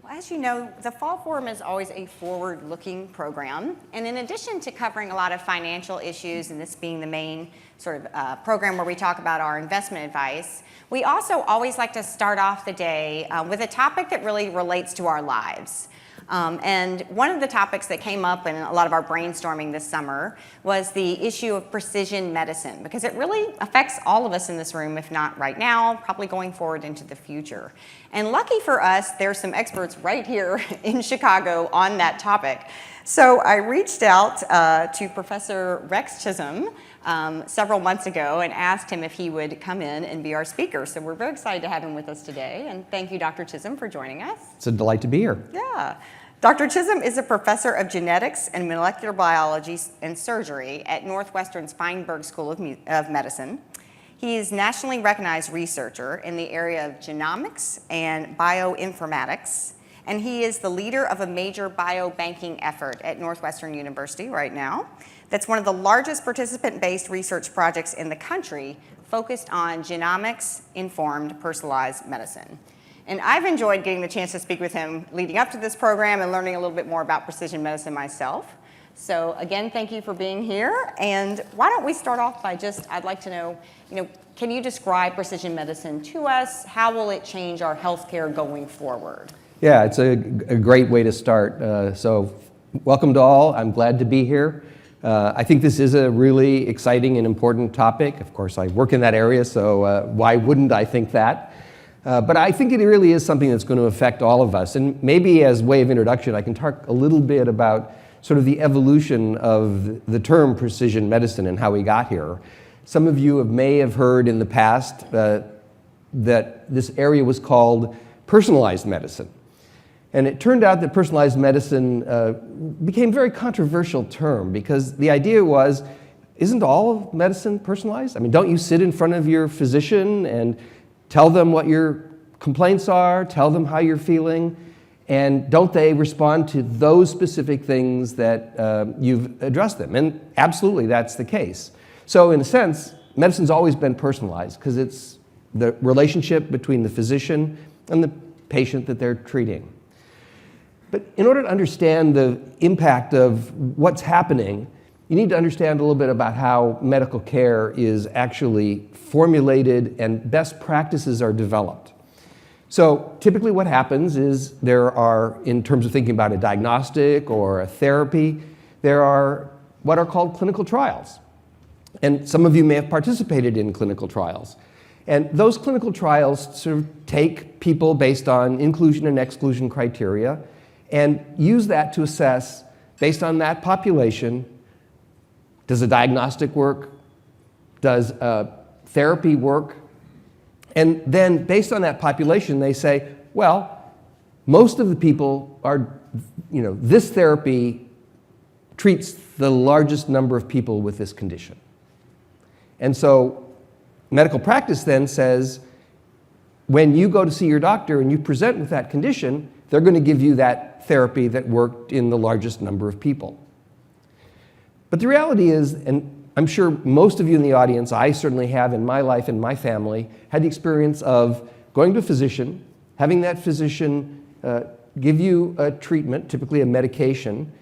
Well, as you know, the Fall Forum is always a forward-looking program. And in addition to covering a lot of financial issues, and this being the main sort of program where we talk about our investment advice, we also always like to start off the day with a topic that really relates to our lives. And one of the topics that came up in a lot of our brainstorming this summer was the issue of precision medicine, because it really affects all of us in this room, if not right now, probably going forward into the future. And lucky for us, there's some experts right here in Chicago on that topic. So I reached out to Professor Rex Chisholm several months ago and asked him if he would come in and be our speaker. So we're very excited to have him with us today. And thank you, Dr. Chisholm, for joining us. It's a delight to be here. Yeah. Dr. Chisholm is a professor of genetics and molecular biology and surgery at Northwestern's Feinberg School of Medicine. He is nationally recognized researcher in the area of genomics and bioinformatics, and he is the leader of a major biobanking effort at Northwestern University right now. That's one of the largest participant-based research projects in the country focused on genomics-informed personalized medicine. And I've enjoyed getting the chance to speak with him leading up to this program and learning a little bit more about precision medicine myself. So again, thank you for being here. And why don't we start off by I'd like to know, can you describe precision medicine to us? How will it change our healthcare going forward? Yeah, it's a great way to start. So welcome to all. I'm glad to be here. I think this is a really exciting and important topic. Of course, I work in that area, so why wouldn't I think that? But I think it really is something that's going to affect all of us. And maybe as way of introduction, I can talk a little bit about sort of the evolution of the term precision medicine and how we got here. Some of you may have heard in the past that this area was called personalized medicine. And it turned out that personalized medicine became a very controversial term because the idea was, isn't all medicine personalized? I mean, don't you sit in front of your physician and tell them what your complaints are, tell them how you're feeling, and don't they respond to those specific things that you've addressed them? And absolutely, that's the case. So in a sense, medicine's always been personalized because it's the relationship between the physician and the patient that they're treating. But in order to understand the impact of what's happening, you need to understand a little bit about how medical care is actually formulated and best practices are developed. So typically what happens is there are, in terms of thinking about a diagnostic or a therapy, there are what are called clinical trials. And some of you may have participated in clinical trials. And those clinical trials sort of take people based on inclusion and exclusion criteria and use that to assess, based on that population, does a diagnostic work? Does a therapy work? And then based on that population, they say, well, most of the people are, this therapy treats the largest number of people with this condition. And so medical practice then says, when you go to see your doctor and you present with that condition, they're going to give you that therapy that worked in the largest number of people. But the reality is, and I'm sure most of you in the audience, I certainly have in my life and my family, had the experience of going to a physician, having that physician give you a treatment, typically a medication,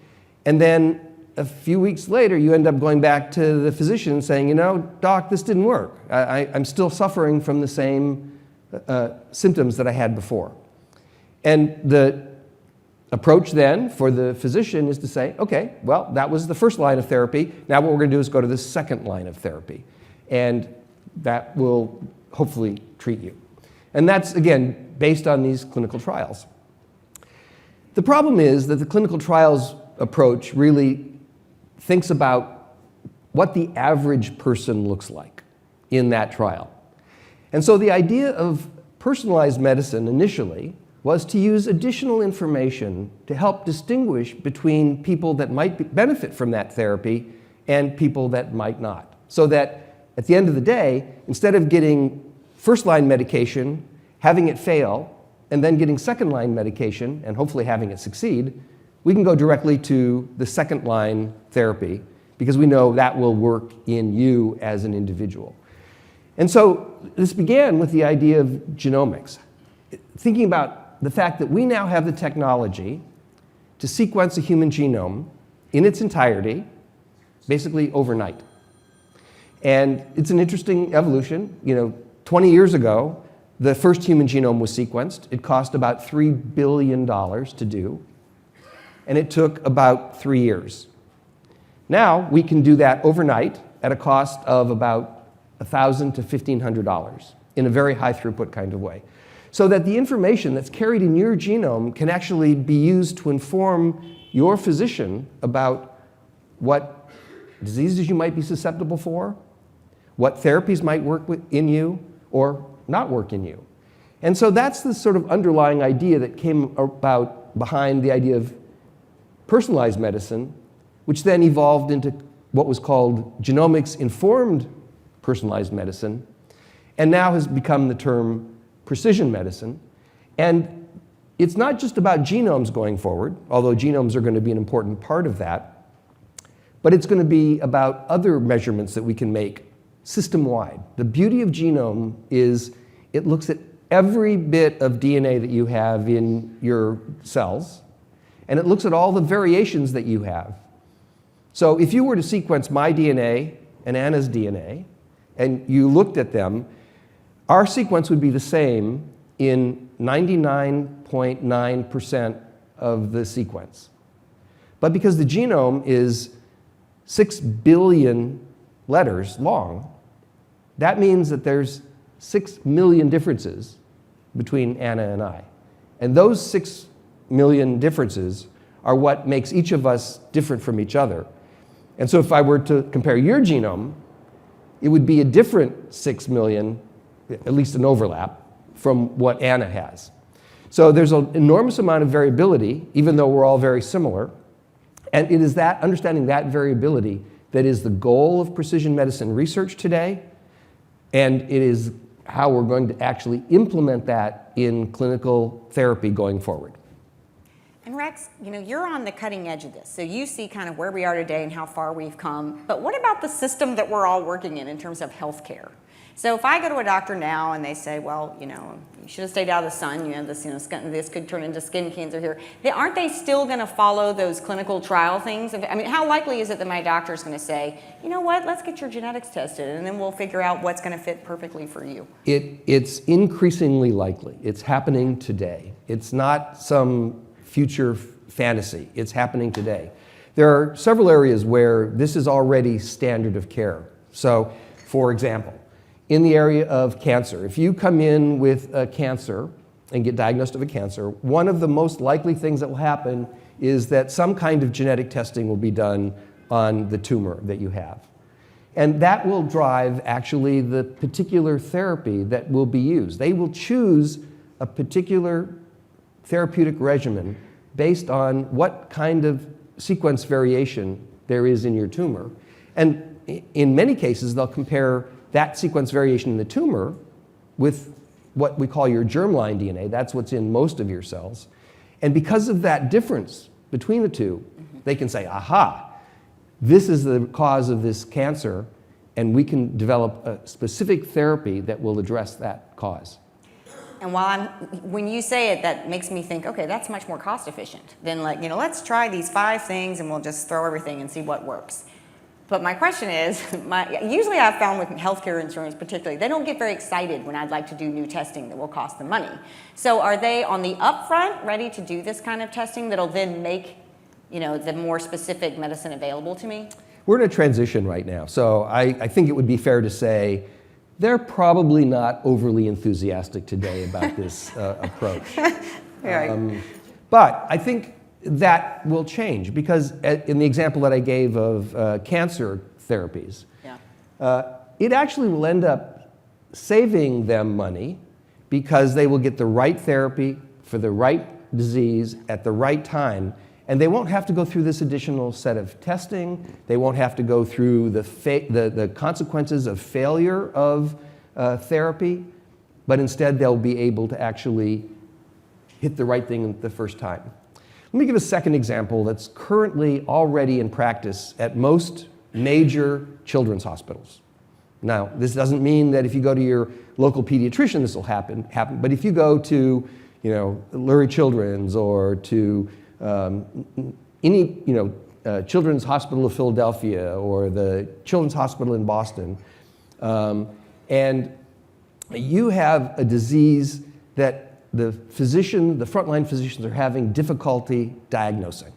and then a few weeks later you end up going back to the physician and saying, doc, this didn't work. I'm still suffering from the same symptoms that I had before. And the approach then for the physician is to say, okay, well, that was the first line of therapy. Now what we're going to do is go to the second line of therapy. And that will hopefully treat you. And that's, again, based on these clinical trials. The problem is that the clinical trials approach really thinks about what the average person looks like in that trial. And so the idea of personalized medicine initially was to use additional information to help distinguish between people that might benefit from that therapy and people that might not. So that at the end of the day, instead of getting first-line medication, having it fail, and then getting second-line medication, and hopefully having it succeed, we can go directly to the second-line therapy because we know that will work in you as an individual. And so this began with the idea of genomics. Thinking about the fact that we now have the technology to sequence a human genome in its entirety, basically overnight. And it's an interesting evolution. 20 years ago, the first human genome was sequenced. It cost about $3 billion to do, and it took about 3 years. Now, we can do that overnight at a cost of about $1,000 to $1,500 in a very high throughput kind of way. So that the information that's carried in your genome can actually be used to inform your physician about what diseases you might be susceptible for, what therapies might work in you or not work in you. And so that's the sort of underlying idea that came about behind the idea of personalized medicine, which then evolved into what was called genomics-informed personalized medicine, and now has become the term precision medicine. And it's not just about genomes going forward, although genomes are going to be an important part of that, but it's going to be about other measurements that we can make system-wide. The beauty of genome is it looks at every bit of DNA that you have in your cells, and it looks at all the variations that you have. So if you were to sequence my DNA and Anna's DNA, and you looked at them, our sequence would be the same in 99.9% of the sequence. But because the genome is 6 billion letters long, that means that there's 6 million differences between Anna and I. And those 6 million differences are what makes each of us different from each other. And so if I were to compare your genome, it would be a different 6 million, at least an overlap, from what Anna has. So there's an enormous amount of variability, even though we're all very similar. And it is that understanding that variability that is the goal of precision medicine research today, and it is how we're going to actually implement that in clinical therapy going forward. And Rex, you're on the cutting edge of this, so you see kind of where we are today and how far we've come. But what about the system that we're all working in terms of healthcare? So if I go to a doctor now and they say, well, you should have stayed out of the sun, this could turn into skin cancer here, aren't they still going to follow those clinical trial things? I mean, how likely is it that my doctor is going to say, you know what, let's get your genetics tested, and then we'll figure out what's going to fit perfectly for you? It's increasingly likely. It's happening today. It's not some future fantasy. It's happening today. There are several areas where this is already standard of care. So, for example, in the area of cancer, if you come in with a cancer and get diagnosed of a cancer, one of the most likely things that will happen is that some kind of genetic testing will be done on the tumor that you have. And that will drive actually the particular therapy that will be used. They will choose a particular therapeutic regimen based on what kind of sequence variation there is in your tumor. And in many cases, they'll compare that sequence variation in the tumor with what we call your germline DNA. That's what's in most of your cells. And because of that difference between the two, they can say, aha, this is the cause of this cancer, and we can develop a specific therapy that will address that cause. And when you say it, that makes me think, okay, that's much more cost efficient than let's try these 5 things and we'll just throw everything and see what works. But my question is, usually I've found with healthcare insurance particularly, they don't get very excited when I'd like to do new testing that will cost them money. So are they on the upfront ready to do this kind of testing that'll then make the more specific medicine available to me? We're in a transition right now. So I think it would be fair to say they're probably not overly enthusiastic today about this approach. Right. But I think that will change because in the example that I gave of cancer therapies, it actually will end up saving them money because they will get the right therapy for the right disease at the right time, and they won't have to go through this additional set of testing. They won't have to go through the consequences of failure of therapy, but instead they'll be able to actually hit the right thing the first time. Let me give a second example that's currently already in practice at most major children's hospitals. Now, this doesn't mean that if you go to your local pediatrician this will happen, but if you go to Lurie Children's or to any, Children's Hospital of Philadelphia or the Children's Hospital in Boston, and you have a disease that the frontline physicians are having difficulty diagnosing.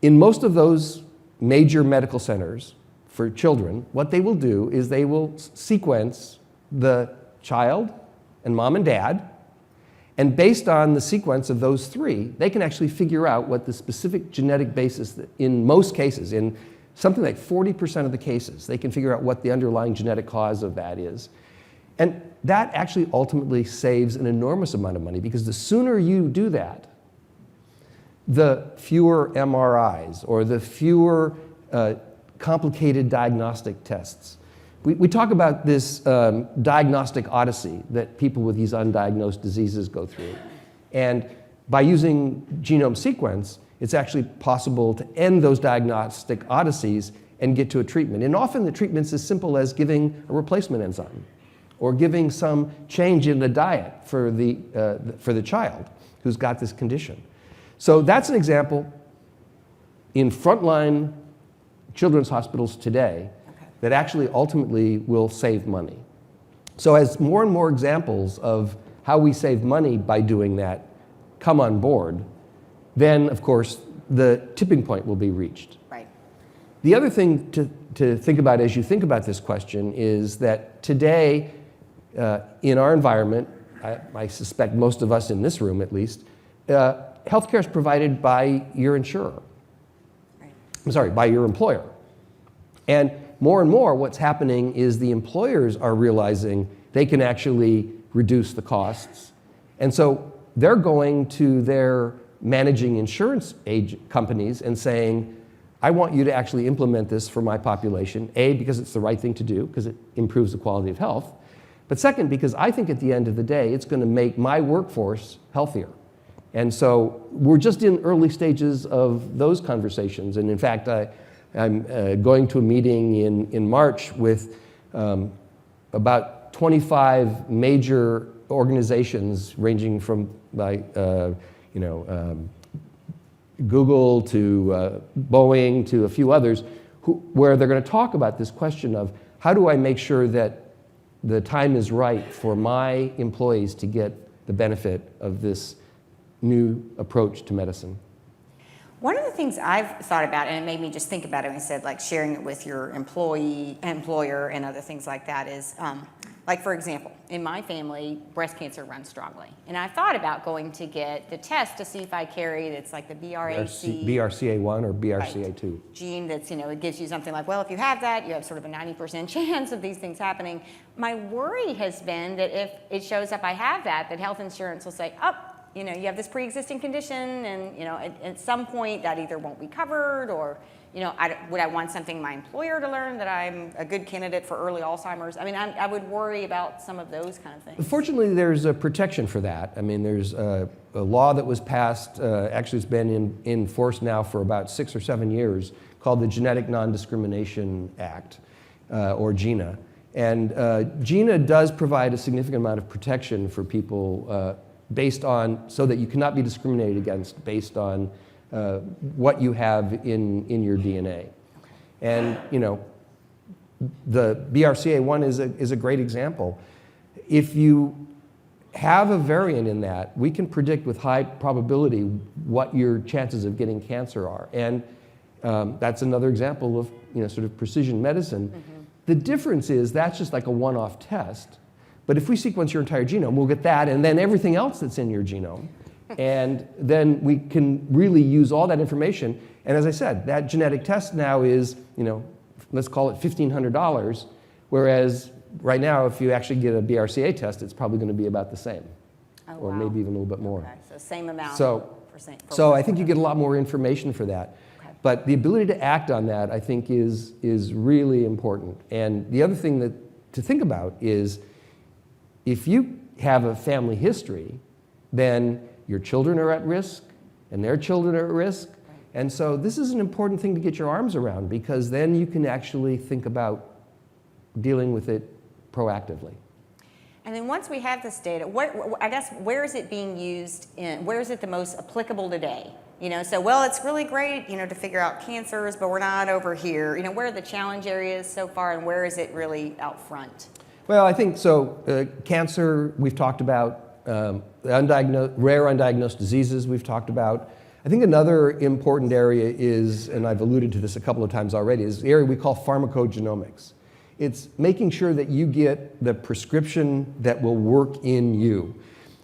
In most of those major medical centers for children, what they will do is they will sequence the child and mom and dad, and based on the sequence of those three, they can actually figure out what the specific genetic basis, that in most cases, in something like 40% of the cases, they can figure out what the underlying genetic cause of that is. And that actually ultimately saves an enormous amount of money, because the sooner you do that, the fewer MRIs or the fewer complicated diagnostic tests. We talk about this diagnostic odyssey that people with these undiagnosed diseases go through. And by using genome sequence, it's actually possible to end those diagnostic odysseys and get to a treatment. And often the treatment's as simple as giving a replacement enzyme or giving some change in the diet for the child who's got this condition. So that's an example in frontline children's hospitals today that actually ultimately will save money. So as more and more examples of how we save money by doing that come on board, then of course the tipping point will be reached. Right. The other thing to think about as you think about this question is that today in our environment, I suspect most of us in this room at least, healthcare is provided by your insurer. Right. I'm sorry, by your employer. And more, what's happening is the employers are realizing they can actually reduce the costs. And so they're going to their managing insurance companies and saying, I want you to actually implement this for my population, A, because it's the right thing to do, because it improves the quality of health, but second, because I think at the end of the day, it's going to make my workforce healthier. And so we're just in early stages of those conversations. And in fact, I'm going to a meeting in March with about 25 major organizations ranging from Google to Boeing to a few others, where they're going to talk about this question of how do I make sure that the time is right for my employees to get the benefit of this new approach to medicine. One of the things I've thought about, and it made me just think about it when I said like sharing it with your employer and other things like that is, like for example, in my family, breast cancer runs strongly. And I thought about going to get the test to see if I carried, it's like the BRCA1 or BRCA2. Right, gene that's, it gives you something like, well, if you have that, you have sort of a 90% chance of these things happening. My worry has been that if it shows up I have that health insurance will say, oh, you have this pre-existing condition, and at some point that either won't be covered, or would I want something my employer to learn that I'm a good candidate for early Alzheimer's? I mean, I would worry about some of those kind of things. Fortunately, there's a protection for that. I mean, there's a law that was passed. Actually, it's been in force now for about 6 or 7 years, called the Genetic Non-Discrimination Act, or GINA. And GINA does provide a significant amount of protection for people based on, so that you cannot be discriminated against based on what you have in your DNA. And the BRCA1 is a great example. If you have a variant in that, we can predict with high probability what your chances of getting cancer are. And that's another example of sort of precision medicine. Mm-hmm. The difference is that's just like a one-off test. But if we sequence your entire genome, we'll get that and then everything else that's in your genome. And then we can really use all that information. And as I said, that genetic test now is, let's call it $1,500, whereas right now, if you actually get a BRCA test, it's probably going to be about the same, or maybe even a little bit more. Okay, so same amount. So I think you get a lot more information for that. Okay. But the ability to act on that, I think, is really important. And the other thing to think about is, if you have a family history, then your children are at risk, and their children are at risk. And so this is an important thing to get your arms around, because then you can actually think about dealing with it proactively. And then once we have this data, I guess where is it being used in? Where is it the most applicable today? So well, it's really great, to figure out cancers, but we're not over here. Where are the challenge areas so far, and where is it really out front? Well, I think so. Cancer, we've talked about. The rare undiagnosed diseases, we've talked about. I think another important area is, and I've alluded to this a couple of times already, is the area we call pharmacogenomics. It's making sure that you get the prescription that will work in you.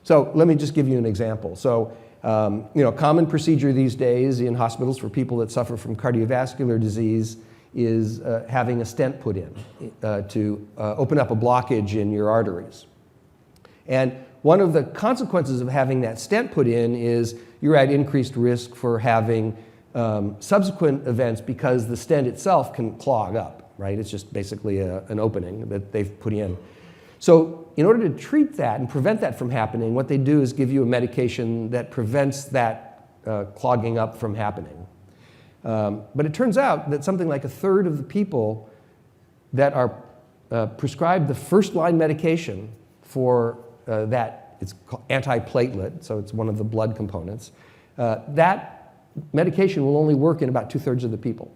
So let me just give you an example. So, common procedure these days in hospitals for people that suffer from cardiovascular disease is having a stent put in to open up a blockage in your arteries. And one of the consequences of having that stent put in is you're at increased risk for having subsequent events because the stent itself can clog up. Right? It's just basically an opening that they've put in. So in order to treat that and prevent that from happening, what they do is give you a medication that prevents that clogging up from happening. But it turns out that something like a third of the people that are prescribed the first-line medication for that, it's called antiplatelet, so it's one of the blood components, that medication will only work in about 2/3 of the people.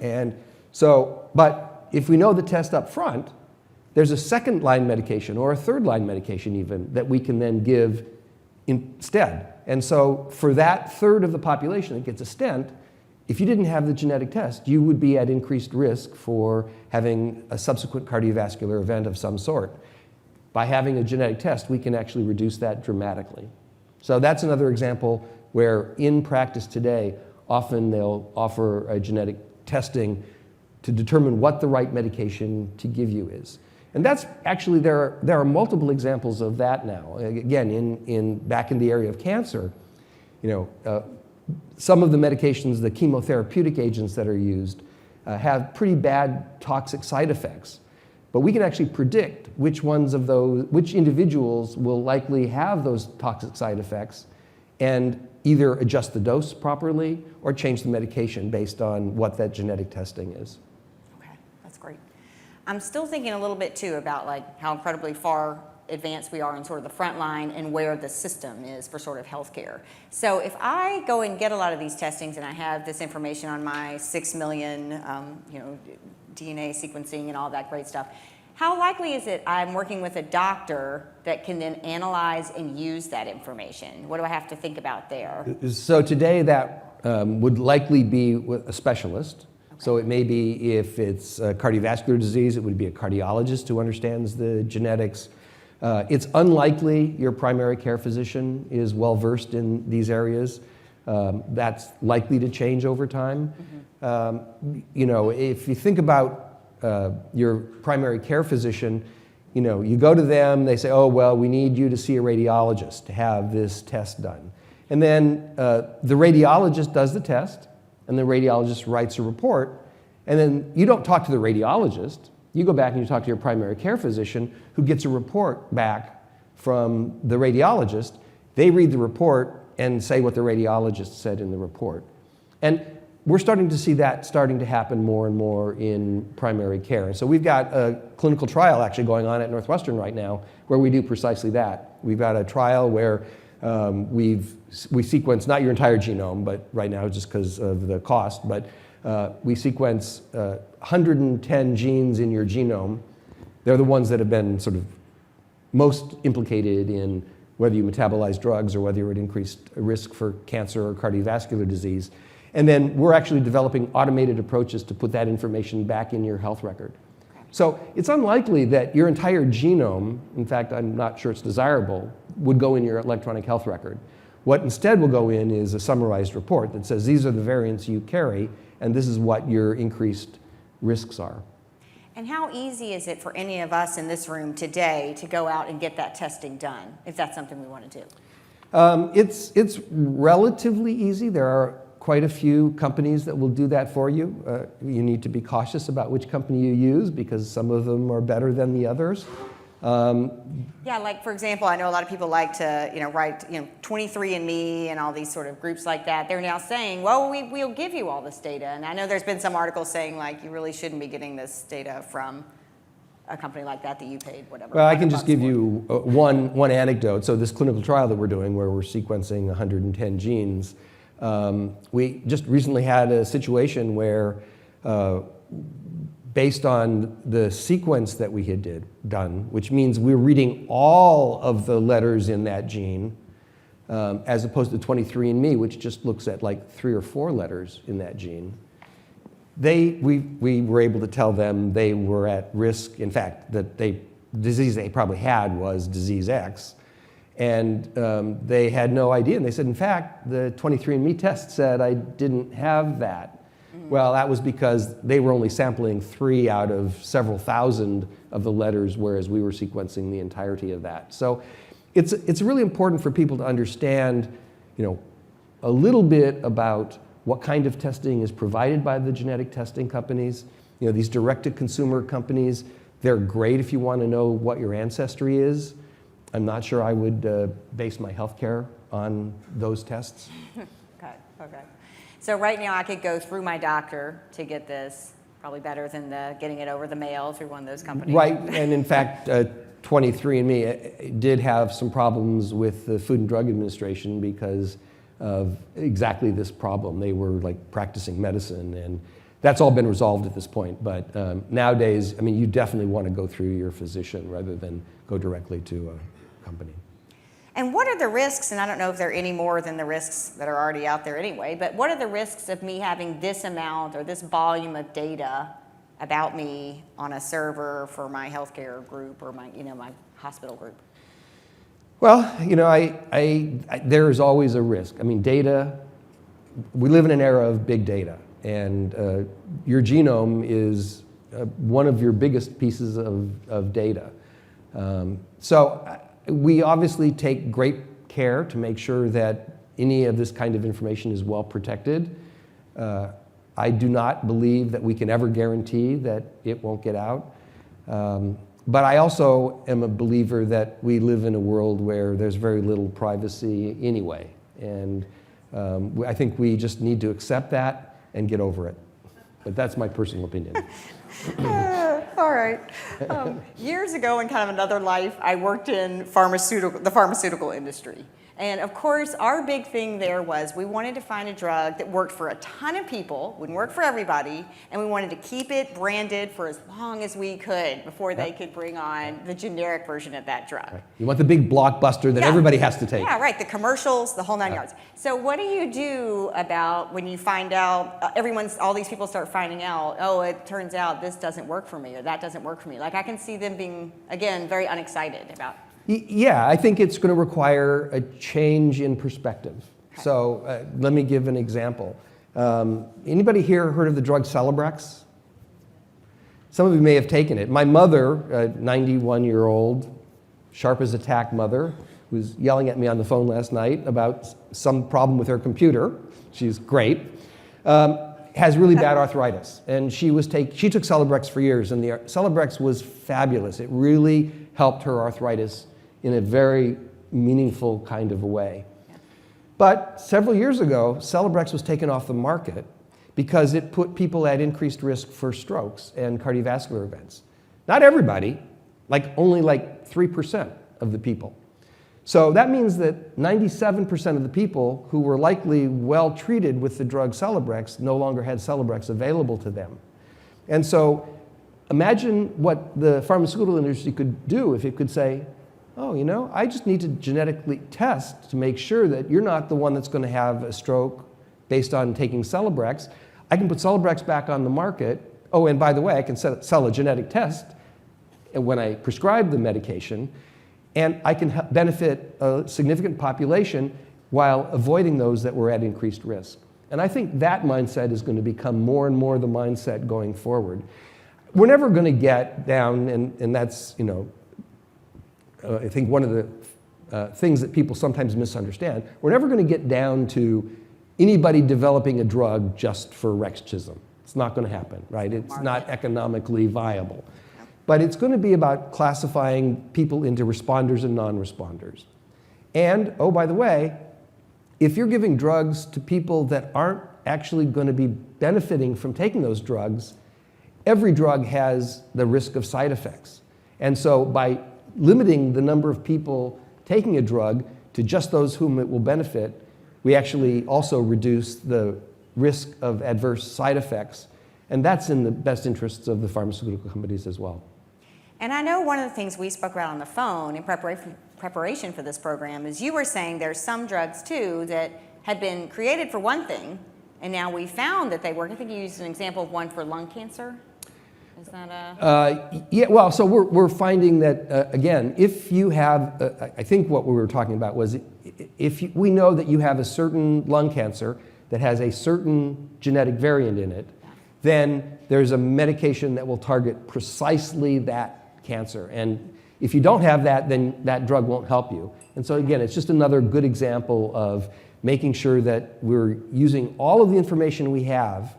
And so, but if we know the test up front, there's a second-line medication or a third-line medication even that we can then give instead. And so for that third of the population that gets a stent, if you didn't have the genetic test, you would be at increased risk for having a subsequent cardiovascular event of some sort. By having a genetic test, we can actually reduce that dramatically. So that's another example where in practice today, often they'll offer a genetic testing to determine what the right medication to give you is. And that's actually, there are multiple examples of that now. Again, back in the area of cancer, some of the medications, the chemotherapeutic agents that are used, have pretty bad toxic side effects. But we can actually predict which individuals will likely have those toxic side effects and either adjust the dose properly or change the medication based on what that genetic testing is. Great. I'm still thinking a little bit too about how incredibly far advanced we are in sort of the front line and where the system is for sort of healthcare. So if I go and get a lot of these testings and I have this information on my 6 million, DNA sequencing and all that great stuff, how likely is it I'm working with a doctor that can then analyze and use that information? What do I have to think about there? So today that would likely be with a specialist. So it may be, if it's a cardiovascular disease, it would be a cardiologist who understands the genetics. It's unlikely your primary care physician is well-versed in these areas. That's likely to change over time. If you think about your primary care physician, you go to them, they say, oh, well, we need you to see a radiologist to have this test done. And then the radiologist does the test, and the radiologist writes a report, and then you don't talk to the radiologist. You go back and you talk to your primary care physician, who gets a report back from the radiologist. They read the report and say what the radiologist said in the report. And we're starting to see that starting to happen more and more in primary care. And so we've got a clinical trial actually going on at Northwestern right now where we do precisely that. We've got a trial where we sequence not your entire genome, but right now just because of the cost, but we sequence 110 genes in your genome. They're the ones that have been sort of most implicated in whether you metabolize drugs or whether you're at increased risk for cancer or cardiovascular disease. And then we're actually developing automated approaches to put that information back in your health record. So it's unlikely that your entire genome, in fact, I'm not sure it's desirable, would go in your electronic health record. What instead will go in is a summarized report that says these are the variants you carry, and this is what your increased risks are. And how easy is it for any of us in this room today to go out and get that testing done, if that's something we want to do? It's relatively easy. There are quite a few companies that will do that for you. You need to be cautious about which company you use because some of them are better than the others. Yeah, like for example, I know a lot of people like to, write, 23andMe and all these sort of groups like that. They're now saying, well, we'll give you all this data. And I know there's been some articles saying like you really shouldn't be getting this data from a company like that you paid whatever? Well, I can just $100 give for? you one anecdote. So this clinical trial that we're doing where we're sequencing 110 genes, we just recently had a situation where based on the sequence that we had done, which means we're reading all of the letters in that gene, as opposed to 23andMe, which just looks at like 3 or 4 letters in that gene. We were able to tell them they were at risk. In fact, the disease they probably had was disease X, and they had no idea. And they said, in fact, the 23andMe test said I didn't have that. Well, that was because they were only sampling 3 out of several thousand of the letters, whereas we were sequencing the entirety of that. So it's really important for people to understand, a little bit about what kind of testing is provided by the genetic testing companies. These direct-to-consumer companies, they're great if you want to know what your ancestry is. I'm not sure I would base my healthcare on those tests. Okay. So right now I could go through my doctor to get this, probably better than getting it over the mail through one of those companies. Right, and in fact, 23andMe did have some problems with the Food and Drug Administration because of exactly this problem. They were like practicing medicine, and that's all been resolved at this point. But nowadays, you definitely want to go through your physician rather than go directly to a company. And what are the risks, and I don't know if there are any more than the risks that are already out there anyway, but what are the risks of me having this amount or this volume of data about me on a server for my healthcare group or my hospital group? Well, there is always a risk. Data, we live in an era of big data, and your genome is one of your biggest pieces of data. So we obviously take great care to make sure that any of this kind of information is well protected. I do not believe that we can ever guarantee that it won't get out. But I also am a believer that we live in a world where there's very little privacy anyway. And I think we just need to accept that and get over it. But that's my personal opinion. All right. Years ago, in kind of another life, I worked in the pharmaceutical industry. And of course, our big thing there was we wanted to find a drug that worked for a ton of people, wouldn't work for everybody, and we wanted to keep it branded for as long as we could before they could bring on the generic version of that drug. Right. You want the big blockbuster that everybody has to take. Yeah, right, the commercials, the whole 9 yards. So what do you do about when you find out, all these people start finding out, oh, it turns out this doesn't work for me or that doesn't work for me. Like I can see them being, again, very unexcited about. Yeah, I think it's going to require a change in perspective. Okay. So let me give an example. Anybody here heard of the drug Celebrex? Some of you may have taken it. My mother, a 91-year-old, sharp as a tack mother, was yelling at me on the phone last night about some problem with her computer. She's great. Has really bad arthritis. And she took Celebrex for years, and the Celebrex was fabulous. It really helped her arthritis in a very meaningful kind of a way. Yeah. But several years ago, Celebrex was taken off the market because it put people at increased risk for strokes and cardiovascular events. Not everybody, only 3% of the people. So that means that 97% of the people who were likely well treated with the drug Celebrex no longer had Celebrex available to them. And so imagine what the pharmaceutical industry could do if it could say, oh, I just need to genetically test to make sure that you're not the one that's going to have a stroke based on taking Celebrex. I can put Celebrex back on the market. Oh, and by the way, I can sell a genetic test when I prescribe the medication, and I can benefit a significant population while avoiding those that were at increased risk. And I think that mindset is going to become more and more the mindset going forward. We're never going to get down, and that's, I think one of the things that people sometimes misunderstand, we're never going to get down to anybody developing a drug just for Rex Chisholm. It's not going to happen, right? It's not economically viable. But it's going to be about classifying people into responders and non-responders. And, oh, by the way, if you're giving drugs to people that aren't actually going to be benefiting from taking those drugs, every drug has the risk of side effects. And so by limiting the number of people taking a drug to just those whom it will benefit, we actually also reduce the risk of adverse side effects. And that's in the best interests of the pharmaceutical companies as well. And I know one of the things we spoke about on the phone in preparation for this program is you were saying there's some drugs too that had been created for one thing, and now we found that they work. I think you used an example of one for lung cancer. Is that a... Yeah, well, so we're finding that, again, if you have, I think what we were talking about was we know that you have a certain lung cancer that has a certain genetic variant in it, then there's a medication that will target precisely that cancer. And if you don't have that, then that drug won't help you. And so again, it's just another good example of making sure that we're using all of the information we have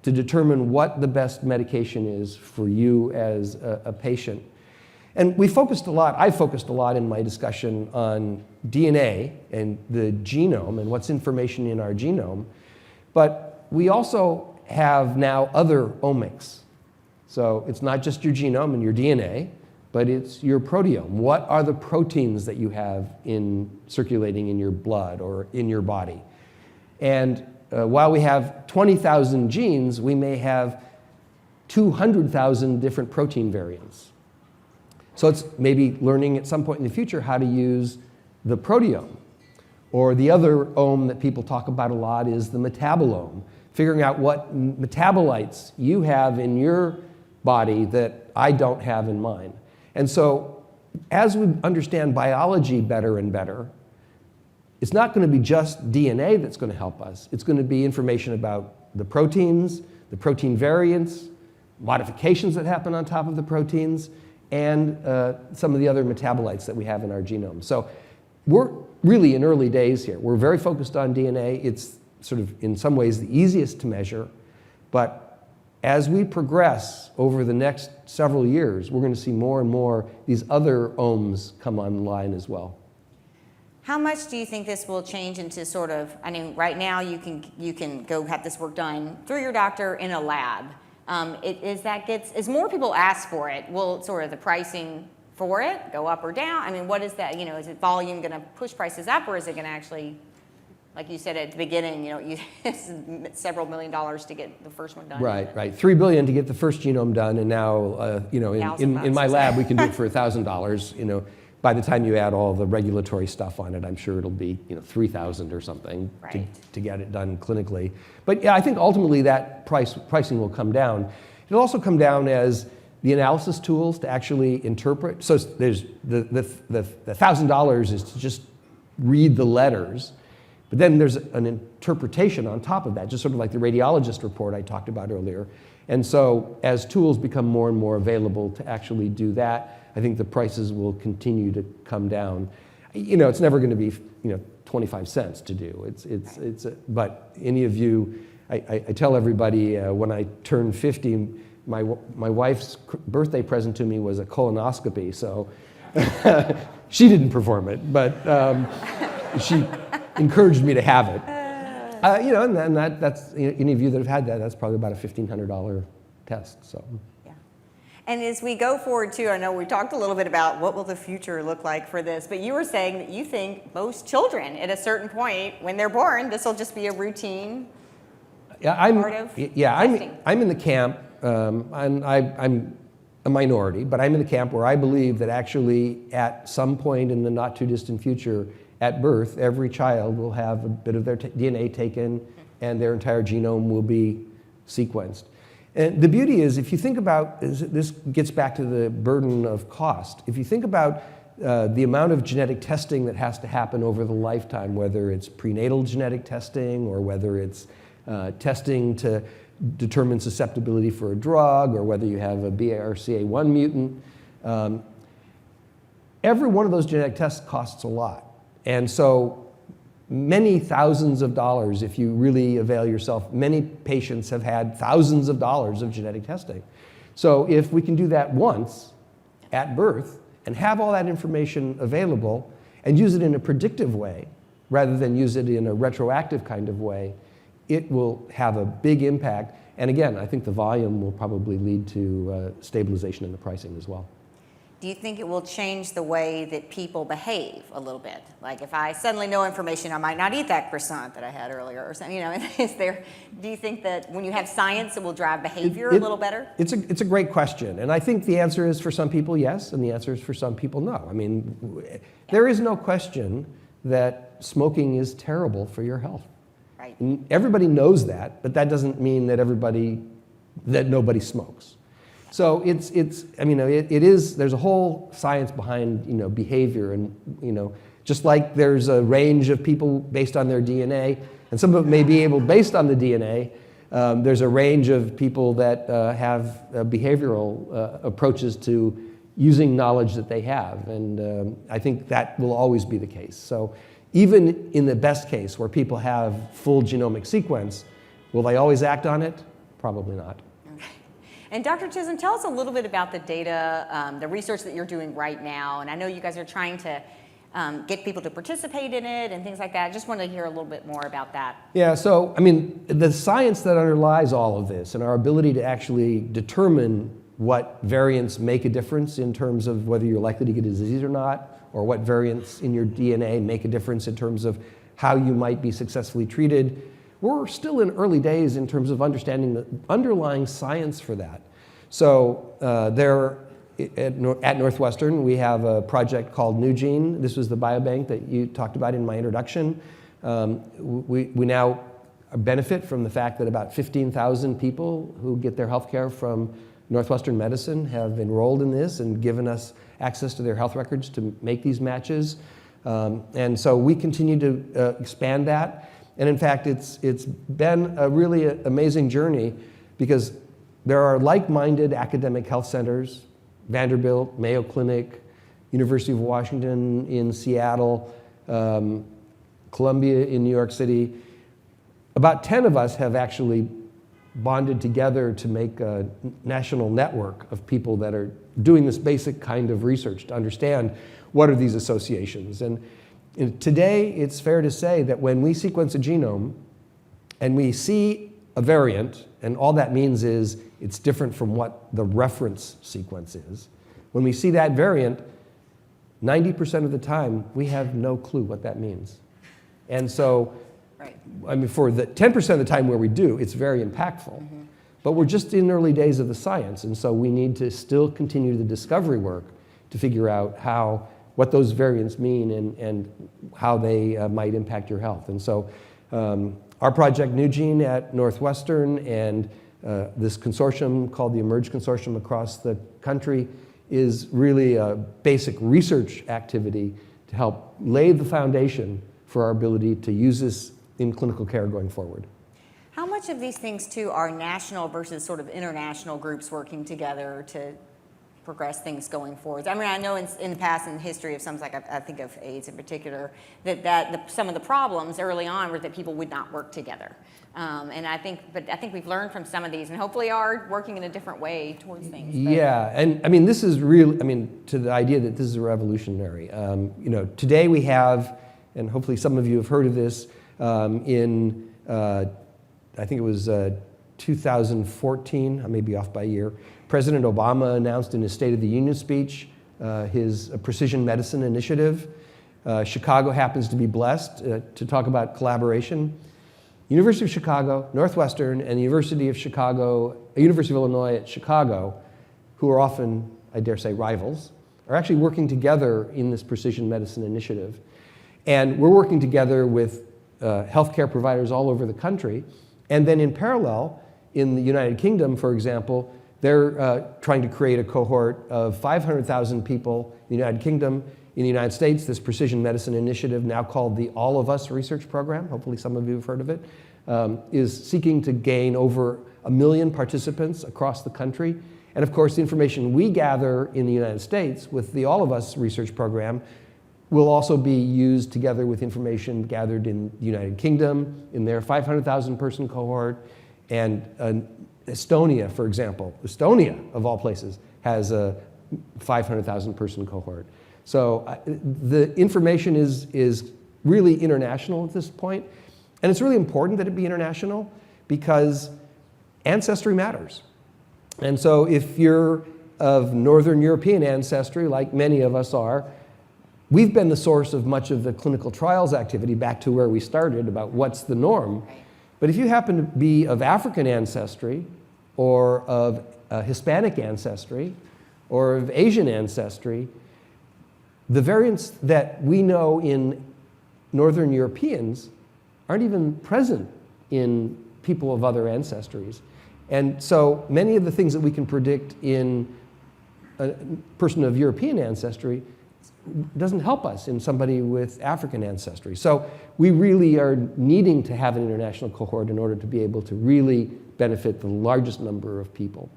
to determine what the best medication is for you as a patient. And I focused a lot in my discussion on DNA and the genome and what's information in our genome, but we also have now other omics. So it's not just your genome and your DNA, but it's your proteome. What are the proteins that you have circulating in your blood or in your body? And while we have 20,000 genes, we may have 200,000 different protein variants. So it's maybe learning at some point in the future how to use the proteome. Or the other ohm that people talk about a lot is the metabolome, figuring out what metabolites you have in your body that I don't have in mine. And so as we understand biology better and better, it's not going to be just DNA that's going to help us. It's going to be information about the proteins, the protein variants, modifications that happen on top of the proteins, and some of the other metabolites that we have in our genome. So we're really in early days here. We're very focused on DNA. It's sort of, in some ways, the easiest to measure. But as we progress over the next several years, we're going to see more and more these other ohms come online as well. How much do you think this will change into sort of, I mean, right now you can go have this work done through your doctor in a lab. As more people ask for it, will sort of the pricing for it go up or down? I mean, what is that, is it volume going to push prices up, or is it going to actually, like you said at the beginning, it's several $1 million to get the first one done? Right. $3 billion to get the first genome done, and now, in my lab we can do it for $1,000. By the time you add all the regulatory stuff on it, I'm sure it'll be $3,000 or something to get it done clinically. But yeah, I think ultimately that pricing will come down. It'll also come down as the analysis tools to actually interpret. So there's the $1,000 is to just read the letters, but then there's an interpretation on top of that, just sort of like the radiologist report I talked about earlier. And so as tools become more and more available to actually do that, I think the prices will continue to come down. It's never going to be 25 cents to do. But any of you, I tell everybody when I turn 50, my wife's birthday present to me was a colonoscopy. So she didn't perform it, but she encouraged me to have it. And that's any of you that have had that, that's probably about a $1,500 test. So. And as we go forward too, I know we talked a little bit about what will the future look like for this, but you were saying that you think most children at a certain point when they're born, this will just be a routine part of testing. I'm in the camp, I'm a minority, but I'm in the camp where I believe that actually at some point in the not too distant future, at birth, every child will have a bit of their DNA taken and their entire genome will be sequenced. And the beauty is, if you think about, this gets back to the burden of cost. If you think about the amount of genetic testing that has to happen over the lifetime, whether it's prenatal genetic testing or whether it's testing to determine susceptibility for a drug or whether you have a BRCA1 mutant, every one of those genetic tests costs a lot. And so many thousands of dollars, if you really avail yourself, many patients have had thousands of dollars of genetic testing. So if we can do that once at birth and have all that information available and use it in a predictive way rather than use it in a retroactive kind of way, it will have a big impact. And again, I think the volume will probably lead to stabilization in the pricing as well. do you think it will change the way that people behave a little bit? Like if I suddenly know information, I might not eat that croissant that I had earlier or something, do you think that when you have science, it will drive behavior a little better? It's a great question. And I think the answer is for some people, yes, and the answer is for some people, no. I mean, there is no question that smoking is terrible for your health. Right. And everybody knows that, but that doesn't mean that nobody smokes. So there's a whole science behind, behavior, and, just like there's a range of people based on their DNA, and some of it may be able, based on the DNA, there's a range of people that have behavioral approaches to using knowledge that they have, and I think that will always be the case. So even in the best case, where people have full genomic sequence, will they always act on it? Probably not. And Dr. Chisholm, tell us a little bit about the data, the research that you're doing right now. And I know you guys are trying to get people to participate in it and things like that. I just wanted to hear a little bit more about that. Yeah, so, the science that underlies all of this and our ability to actually determine what variants make a difference in terms of whether you're likely to get a disease or not, or what variants in your DNA make a difference in terms of how you might be successfully treated, we're still in early days in terms of understanding the underlying science for that. So at Northwestern, we have a project called NuGene. This was the biobank that you talked about in my introduction. We now benefit from the fact that about 15,000 people who get their health care from Northwestern Medicine have enrolled in this and given us access to their health records to make these matches. And so we continue to expand that. And in fact, it's been a really amazing journey because there are like-minded academic health centers, Vanderbilt, Mayo Clinic, University of Washington in Seattle, Columbia in New York City. About 10 of us have actually bonded together to make a national network of people that are doing this basic kind of research to understand what are these associations. And today, it's fair to say that when we sequence a genome and we see a variant, and all that means is it's different from what the reference sequence is, when we see that variant, 90% of the time, we have no clue what that means. And so, for the 10% of the time where we do, it's very impactful. Mm-hmm. But we're just in early days of the science, and so we need to still continue the discovery work to figure out what those variants mean and how they might impact your health. And so our project NuGene at Northwestern and this consortium called the eMERGE Consortium across the country is really a basic research activity to help lay the foundation for our ability to use this in clinical care going forward. How much of these things, too, are national versus sort of international groups working together to progress things going forward? I mean, I know in the past, in the history of some, like I think of AIDS in particular, some of the problems early on were that people would not work together. And I think we've learned from some of these, and hopefully are working in a different way towards things. Yeah, and this is really, to the idea that this is revolutionary. Today we have, and hopefully some of you have heard of this, I think it was 2014, I may be off by a year, President Obama announced in his State of the Union speech his precision medicine initiative. Chicago happens to be blessed to talk about collaboration. University of Chicago, Northwestern, and the University of Illinois at Chicago, who are often, I dare say, rivals, are actually working together in this precision medicine initiative. And we're working together with healthcare providers all over the country. And then in parallel, in the United Kingdom, for example, they're trying to create a cohort of 500,000 people in the United Kingdom. In the United States, this precision medicine initiative, now called the All of Us Research Program, hopefully some of you have heard of it, is seeking to gain over 1 million participants across the country. And of course, the information we gather in the United States with the All of Us Research Program will also be used together with information gathered in the United Kingdom, in their 500,000 person cohort, and Estonia, for example. Estonia, of all places, has a 500,000 person cohort. So the information is really international at this point, and it's really important that it be international because ancestry matters. And so if you're of Northern European ancestry, like many of us are, we've been the source of much of the clinical trials activity, back to where we started about what's the norm. Right. But if you happen to be of African ancestry, or of Hispanic ancestry, or of Asian ancestry, the variants that we know in Northern Europeans aren't even present in people of other ancestries. And so many of the things that we can predict in a person of European ancestry doesn't help us in somebody with African ancestry. So we really are needing to have an international cohort in order to be able to really benefit the largest number of people.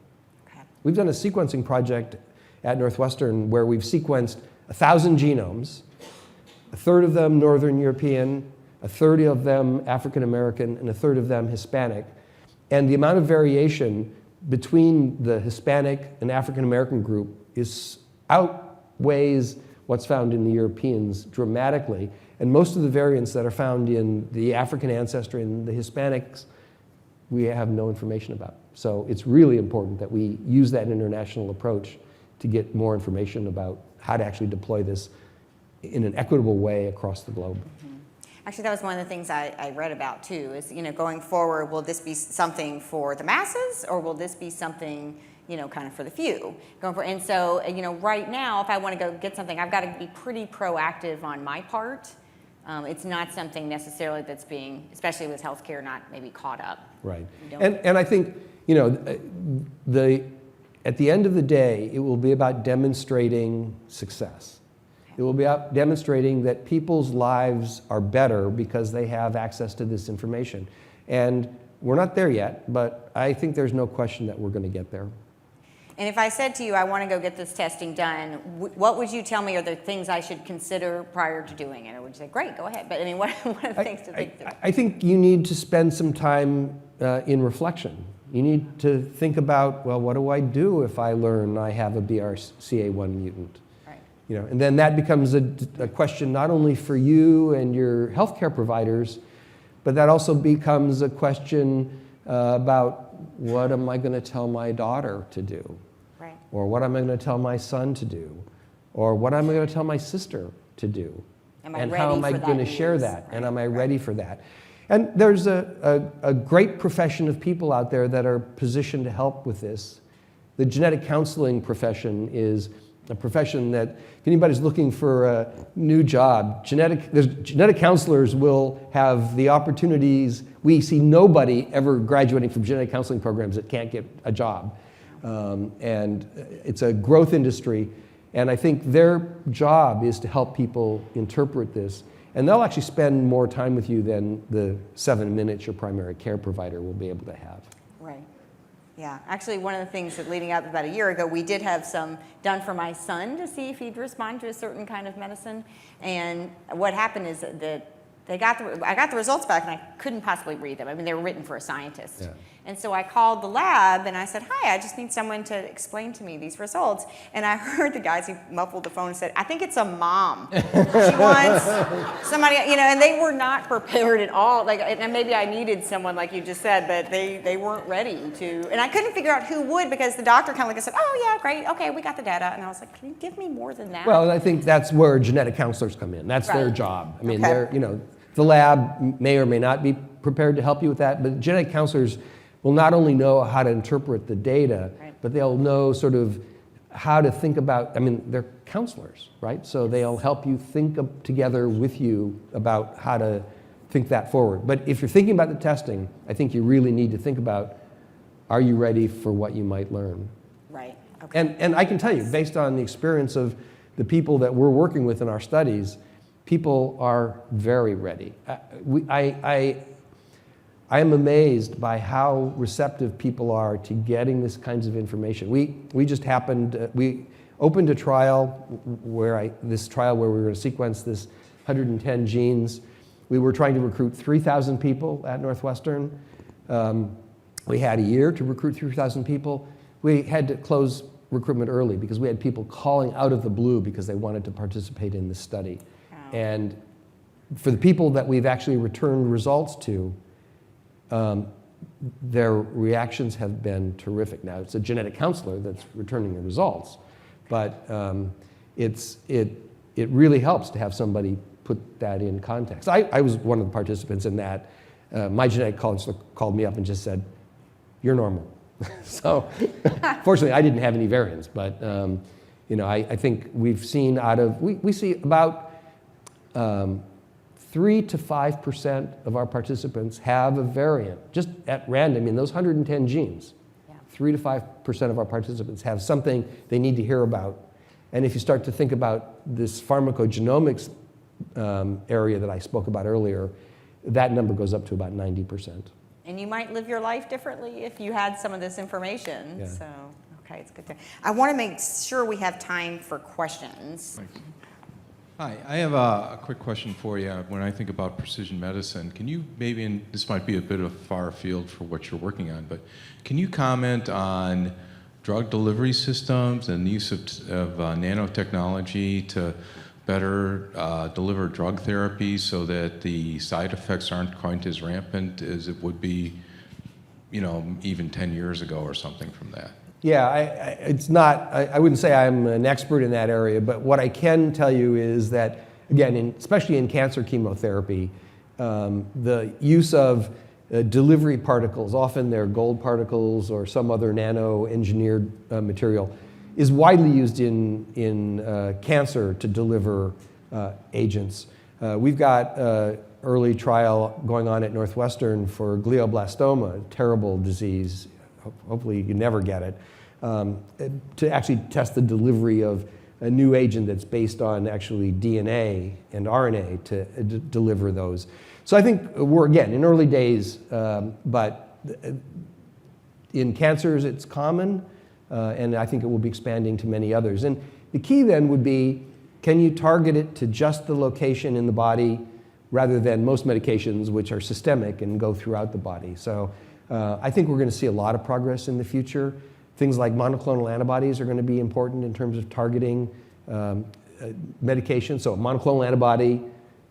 Okay. We've done a sequencing project at Northwestern where we've sequenced 1,000 genomes, a third of them Northern European, a third of them African American, and a third of them Hispanic. And the amount of variation between the Hispanic and African American group outweighs what's found in the Europeans dramatically. And most of the variants that are found in the African ancestry and the Hispanics, we have no information about. So it's really important that we use that international approach to get more information about how to actually deploy this in an equitable way across the globe. Actually, that was one of the things I read about too, is, going forward, will this be something for the masses, or will this be something, kind of for the few? And so, right now, if I want to go get something, I've got to be pretty proactive on my part. It's not something necessarily that's being, especially with healthcare, not maybe caught up. Right. And I think, at the end of the day, it will be about demonstrating success. It will be about demonstrating that people's lives are better because they have access to this information. And we're not there yet, but I think there's no question that we're going to get there. And if I said to you, I want to go get this testing done, what would you tell me are the things I should consider prior to doing it? Or would you say, great, go ahead. But what are the things to think through? I think you need to spend some time in reflection. You need to think about, well, what do I do if I learn I have a BRCA1 mutant? And then that becomes a question not only for you and your healthcare providers, but that also becomes a question about what am I going to tell my daughter to do? Right. Or what am I going to tell my son to do? Or what am I going to tell my sister to do? And how am I going to share that? Right. And am I ready for that? And there's a great profession of people out there that are positioned to help with this. The genetic counseling profession is a profession that, if anybody's looking for a new job, genetic counselors will have the opportunities. We see nobody ever graduating from genetic counseling programs that can't get a job. And it's a growth industry. And I think their job is to help people interpret this. And they'll actually spend more time with you than the 7 minutes your primary care provider will be able to have. Right. Yeah, actually one of the things that leading up about a year ago, we did have some done for my son to see if he'd respond to a certain kind of medicine. And what happened is that I got the results back and I couldn't possibly read them. I mean, they were written for a scientist. Yeah. And so I called the lab and I said, hi, I just need someone to explain to me these results. And I heard the guys who muffled the phone and said, I think it's a mom. She wants somebody, and they were not prepared at all. And maybe I needed someone like you just said, but they weren't ready to. And I couldn't figure out who would, because the doctor kind of said, oh yeah, great, okay, we got the data. And I was like, can you give me more than that? Well, I think that's where genetic counselors come in. That's their job. I mean, Okay. The lab may or may not be prepared to help you with that, but genetic counselors will not only know how to interpret the data, but they'll know sort of how to think about, they're counselors, right? So they'll help you think together with you about how to think that forward. But if you're thinking about the testing, I think you really need to think about, are you ready for what you might learn? Right, okay. And I can tell you, based on the experience of the people that we're working with in our studies, people are very ready. I am amazed by how receptive people are to getting this kinds of information. We just happened, we opened a trial where we were going to sequence this 110 genes. We were trying to recruit 3,000 people at Northwestern. We had a year to recruit 3,000 people. We had to close recruitment early because we had people calling out of the blue because they wanted to participate in this study. And for the people that we've actually returned results to, their reactions have been terrific. Now, it's a genetic counselor that's returning the results, but it really helps to have somebody put that in context. I was one of the participants in that. My genetic counselor called me up and just said, "You're normal." So, fortunately, I didn't have any variants, but I think we've seen we see about 3 to 5% of our participants have a variant, just at random in those 110 genes. Yeah. 3 to 5% of our participants have something they need to hear about. And if you start to think about this pharmacogenomics area that I spoke about earlier, that number goes up to about 90%. And you might live your life differently if you had some of this information. Yeah. So, okay, it's good to. I want to make sure we have time for questions. Thanks. Hi, I have a quick question for you. When I think about precision medicine, can you maybe, and this might be a bit of far field for what you're working on, but can you comment on drug delivery systems and the use of nanotechnology to better deliver drug therapy so that the side effects aren't quite as rampant as it would be, even 10 years ago or something from that? Yeah, it's not, I wouldn't say I'm an expert in that area, but what I can tell you is that, again, especially in cancer chemotherapy, the use of delivery particles, often they're gold particles or some other nano-engineered material, is widely used in cancer to deliver agents. We've got early trial going on at Northwestern for glioblastoma, a terrible disease. Hopefully you never get it, to actually test the delivery of a new agent that's based on actually DNA and RNA to deliver those. So I think we're, again, in early days, but in cancers it's common, and I think it will be expanding to many others. And the key then would be, can you target it to just the location in the body rather than most medications which are systemic and go throughout the body? So I think we're going to see a lot of progress in the future. Things like monoclonal antibodies are going to be important in terms of targeting medication. So a monoclonal antibody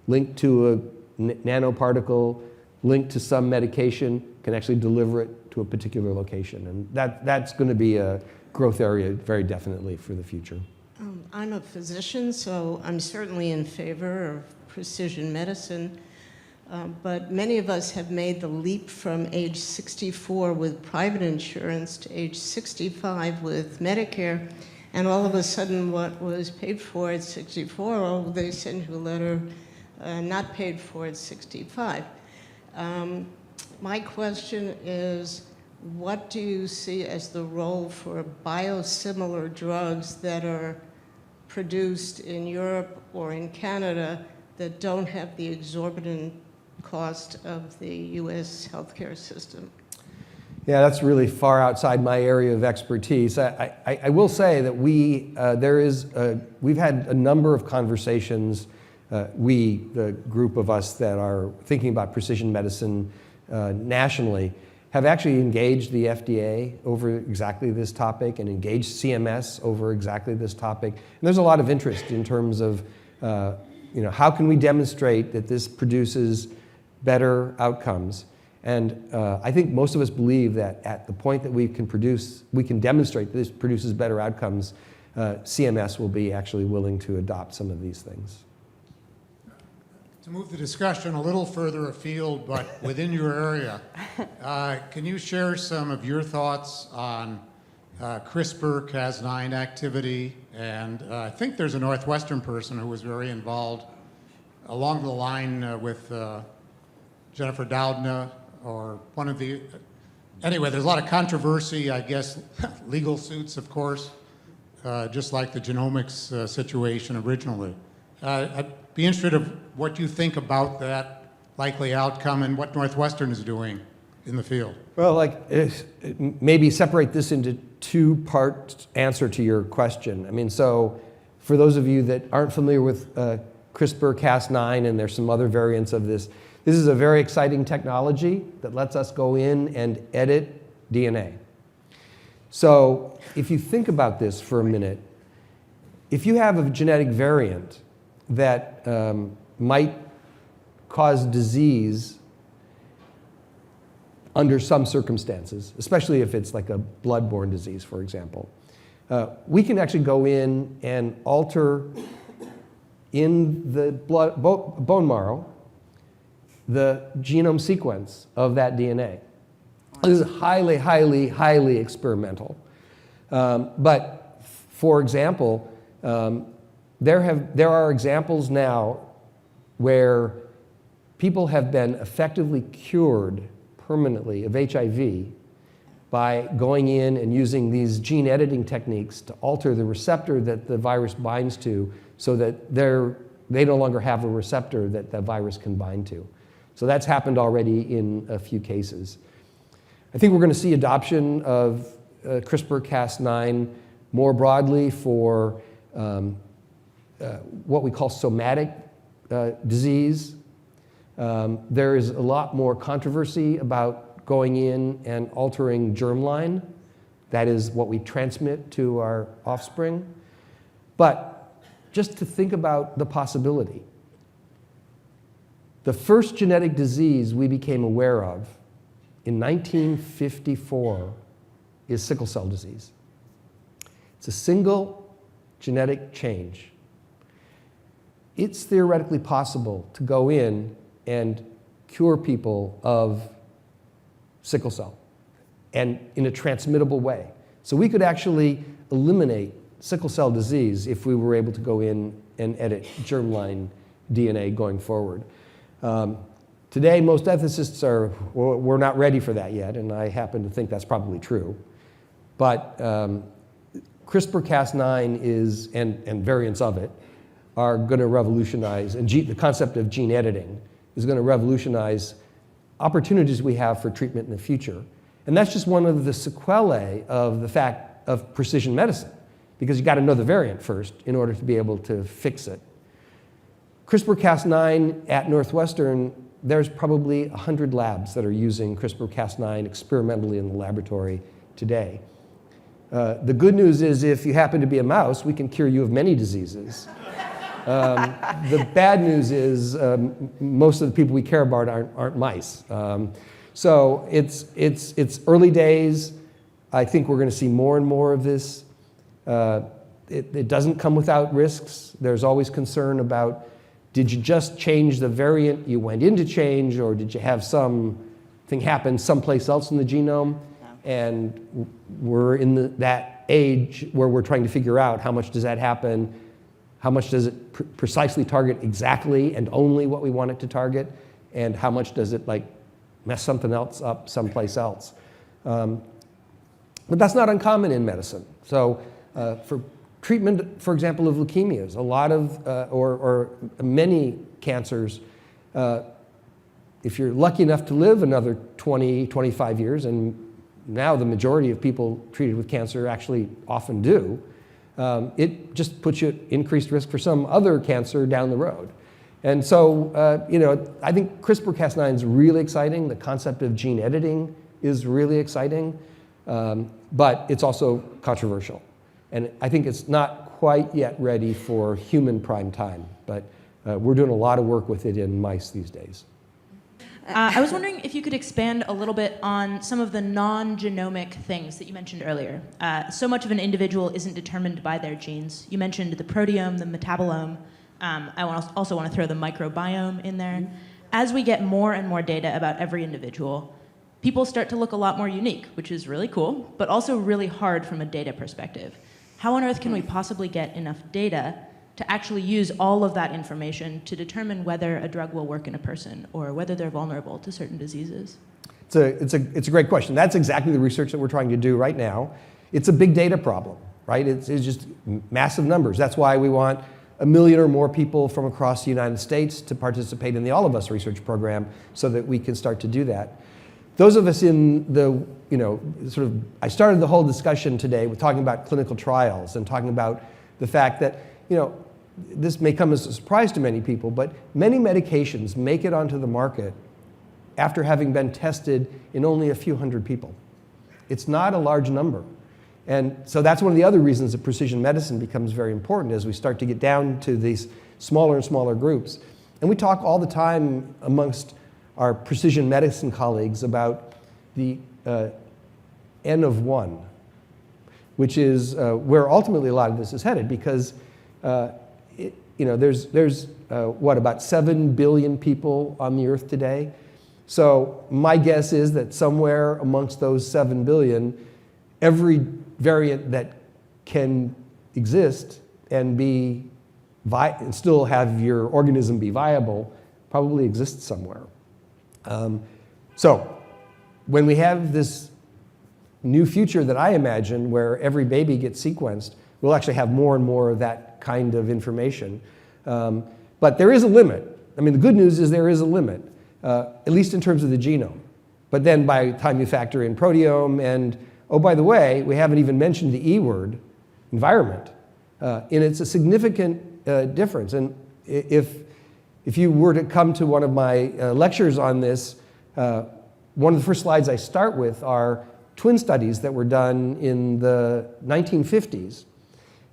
linked to a nanoparticle, linked to some medication, can actually deliver it to a particular location. And that's going to be a growth area very definitely for the future. I'm a physician, so I'm certainly in favor of precision medicine. But many of us have made the leap from age 64 with private insurance to age 65 with Medicare, and all of a sudden what was paid for at 64, they send you a letter not paid for at 65. My question is, what do you see as the role for biosimilar drugs that are produced in Europe or in Canada that don't have the exorbitant cost of the U.S. healthcare system? Yeah, that's really far outside my area of expertise. I will say that we've had a number of conversations, the group of us that are thinking about precision medicine nationally, have actually engaged the FDA over exactly this topic and engaged CMS over exactly this topic. And there's a lot of interest in terms of, how can we demonstrate that this produces better outcomes? And I think most of us believe that at the point that we can demonstrate that this produces better outcomes, CMS will be actually willing to adopt some of these things. To move the discussion a little further afield, but within your area, can you share some of your thoughts on CRISPR-Cas9 activity? And I think there's a Northwestern person who was very involved along the line with Jennifer Doudna, or one of the... Anyway, there's a lot of controversy, I guess, legal suits, of course, just like the genomics situation originally. I'd be interested of what you think about that likely outcome and what Northwestern is doing in the field. Well, maybe separate this into two-part answer to your question. I mean, so for those of you that aren't familiar with CRISPR-Cas9, and there's some other variants of this, this is a very exciting technology that lets us go in and edit DNA. So if you think about this for a minute, if you have a genetic variant that might cause disease under some circumstances, especially if it's like a blood-borne disease, for example. We can actually go in and alter in the bone marrow the genome sequence of that DNA. This is highly, highly, highly experimental. But for example, there are examples now where people have been effectively cured permanently of HIV by going in and using these gene editing techniques to alter the receptor that the virus binds to so that they no longer have a receptor that the virus can bind to. So that's happened already in a few cases. I think we're going to see adoption of CRISPR-Cas9 more broadly for what we call somatic disease. There is a lot more controversy about going in and altering germline. That is what we transmit to our offspring. But just to think about the possibility. The first genetic disease we became aware of in 1954 is sickle cell disease. It's a single genetic change. It's theoretically possible to go in and cure people of sickle cell, and in a transmittable way. So we could actually eliminate sickle cell disease if we were able to go in and edit germline DNA going forward. Today, most ethicists we're not ready for that yet, and I happen to think that's probably true. But CRISPR-Cas9 is, and variants of it, are going to revolutionize, and the concept of gene editing is going to revolutionize opportunities we have for treatment in the future. And that's just one of the sequelae of the fact of precision medicine, because you got to know the variant first in order to be able to fix it. CRISPR-Cas9 at Northwestern, there's probably 100 labs that are using CRISPR-Cas9 experimentally in the laboratory today. The good news is if you happen to be a mouse, we can cure you of many diseases. The bad news is most of the people we care about aren't mice. So it's early days. I think we're going to see more and more of this. It doesn't come without risks. There's always concern about, did you just change the variant you went in to change, or did you have something happen someplace else in the genome? And we're in that age where we're trying to figure out how much does that happen. How much does it precisely target exactly and only what we want it to target? And how much does it mess something else up someplace else? But that's not uncommon in medicine. So for treatment, for example, of leukemias, a lot of, or many cancers, if you're lucky enough to live another 20, 25 years, and now the majority of people treated with cancer actually often do, it just puts you at increased risk for some other cancer down the road. And so, I think CRISPR-Cas9 is really exciting. The concept of gene editing is really exciting, but it's also controversial. And I think it's not quite yet ready for human prime time, but we're doing a lot of work with it in mice these days. I was wondering if you could expand a little bit on some of the non-genomic things that you mentioned earlier. So much of an individual isn't determined by their genes. You mentioned the proteome, the metabolome. I also want to throw the microbiome in there. As we get more and more data about every individual, people start to look a lot more unique, which is really cool, but also really hard from a data perspective. How on earth can we possibly get enough data to actually use all of that information to determine whether a drug will work in a person or whether they're vulnerable to certain diseases? It's a great question. That's exactly the research that we're trying to do right now. It's a big data problem, right? It's just massive numbers. That's why we want 1 million or more people from across the United States to participate in the All of Us research program so that we can start to do that. Those of us in the, I started the whole discussion today with talking about clinical trials and talking about the fact that, this may come as a surprise to many people, but many medications make it onto the market after having been tested in only a few hundred people. It's not a large number. And so that's one of the other reasons that precision medicine becomes very important as we start to get down to these smaller and smaller groups. And we talk all the time amongst our precision medicine colleagues about the N of 1, which is where ultimately a lot of this is headed, because there's about 7 billion people on the Earth today. So my guess is that somewhere amongst those 7 billion, every variant that can exist and and still have your organism be viable probably exists somewhere. So when we have this new future that I imagine where every baby gets sequenced, we'll actually have more and more of that kind of information. But there is a limit. I mean, the good news is there is a limit, at least in terms of the genome. But then by the time you factor in proteome and, oh, by the way, we haven't even mentioned the E word, environment. And it's a significant difference. And if you were to come to one of my lectures on this, one of the first slides I start with are twin studies that were done in the 1950s,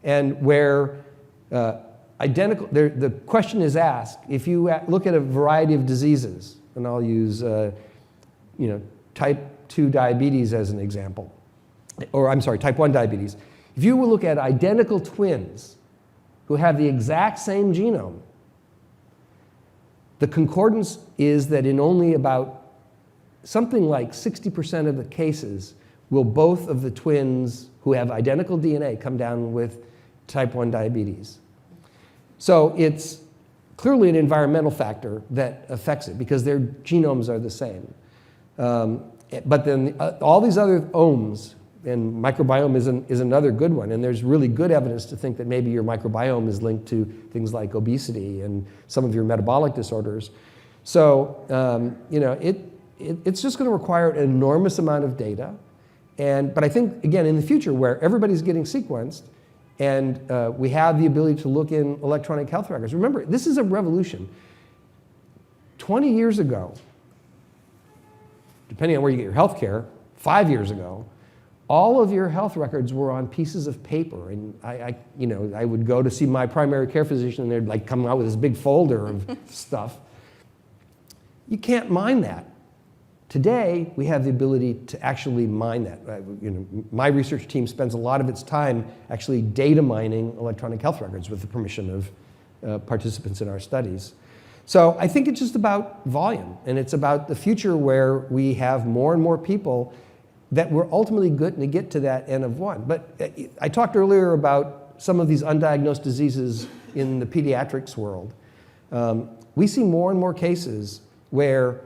and where the question is asked, if you look at a variety of diseases, and I'll use type 2 diabetes as an example, or I'm sorry, type 1 diabetes. If you will look at identical twins who have the exact same genome, the concordance is that in only about something like 60% of the cases will both of the twins who have identical DNA come down with type 1 diabetes. So it's clearly an environmental factor that affects it because their genomes are the same. But then all these other omes, and microbiome is another good one, and there's really good evidence to think that maybe your microbiome is linked to things like obesity and some of your metabolic disorders. So it's just going to require an enormous amount of data. But I think, again, in the future where everybody's getting sequenced and we have the ability to look in electronic health records. Remember, this is a revolution. 20 years ago, depending on where you get your health care, 5 years ago, all of your health records were on pieces of paper. And I would go to see my primary care physician and they'd like come out with this big folder of stuff. You can't mine that. Today, we have the ability to actually mine that. My research team spends a lot of its time actually data mining electronic health records with the permission of participants in our studies. So I think it's just about volume, and it's about the future where we have more and more people that we're ultimately going to get to that N of 1. But I talked earlier about some of these undiagnosed diseases in the pediatrics world. We see more and more cases where